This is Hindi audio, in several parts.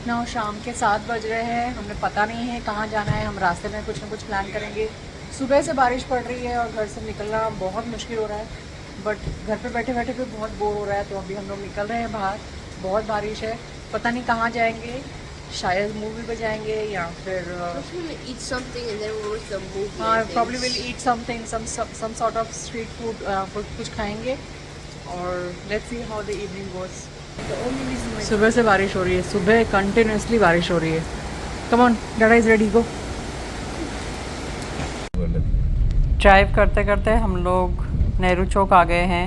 ना शाम के 7 बज रहे हैं, हमें पता नहीं है कहाँ जाना है। हम रास्ते में कुछ ना कुछ प्लान करेंगे। सुबह से बारिश पड़ रही है और घर से निकलना बहुत मुश्किल हो रहा है, बट घर पे बैठे बैठे भी बहुत बोर हो रहा है, तो अभी हम लोग निकल रहे हैं बाहर। बहुत बारिश है, पता नहीं कहाँ जाएंगे, शायद मूवी पे जाएंगे या फिर हाँ, probably will eat something, some sort of street food, कुछ खाएंगे और let's see how the evening goes. सुबह से बारिश हो रही है, सुबह कंटिन्यूसली बारिश हो रही है। Come on, Dada is ready, go. Drive करते करते हम लोग नेहरू चौक आ गए हैं।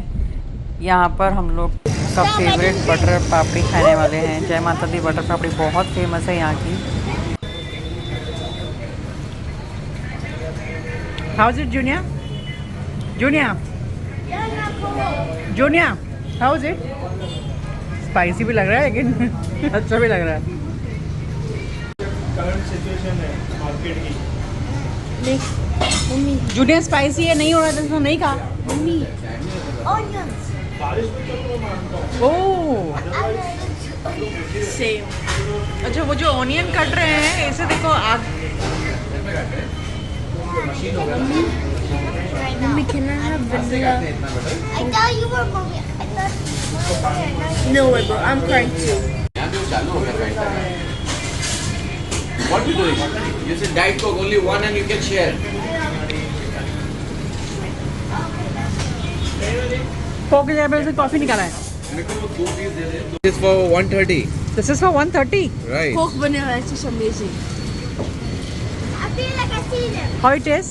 यहाँ पर हम लोग का फेवरेट बटर पापड़ी खाने वाले हैं। जय माता दी बटर पापड़ी बहुत फेमस है यहाँ की। How is it Junia? Junia, Junia, how is it? Spicy भी लग रहा है लेकिन अच्छा भी लग रहा है। करंट सिचुएशन है मार्केट की। मम्मी, जूनियर स्पाइसी है, नहीं हो रहा था तो नहीं खा। Mummy, onions. बारिश में तो मैं मानता हूँ। ओह, सेम। अच्छा, वो जो ऑनियन कट रहे हैं ऐसे देखो आग। Mummy, can I have vanilla? I thought you were moving. I thought No way, bro. I'm crying too. What you doing? You said Diet Coke, only one and you can share. Coke की जगह पे उसने कॉफी निकाला है। This is for 130. This is for 130। Right. Coke vanilla is just amazing. I feel like I see them. How it is?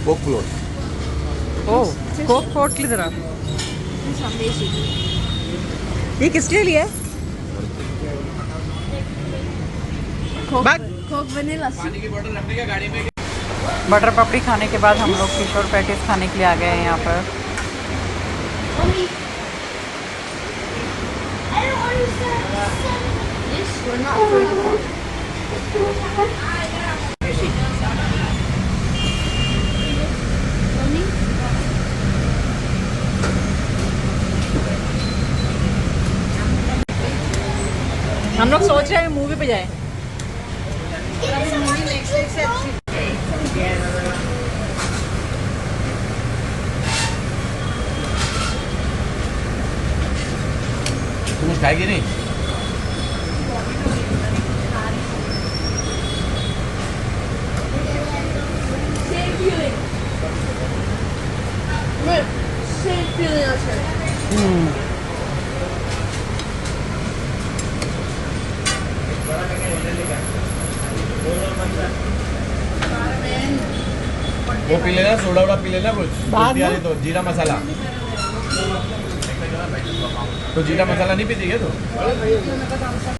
Coke float. Oh, Coke fort की तरह। It's amazing. ये किसके लिए है? Coke, But- Coke vanilla. पानी की बोतल रखने का गाड़ी में। बटर पापड़ी खाने के बाद हम लोग फिश और पैटीज खाने के लिए आ गए हैं यहाँ पर। Mommy. I don't understand. Yes, we're not free. Mommy, हम लोग सोच रहे हैं मूवी पे जाए। Give me some more Netflix, bro. तुम कुछ खाएगी नहीं? same feeling. Look, same feeling as her. वो पी लेना, सोडा वोडा पी लेना कुछ। बाद में? तो जीरा मसाला। तो जीरा मसाला नहीं पीती है तो?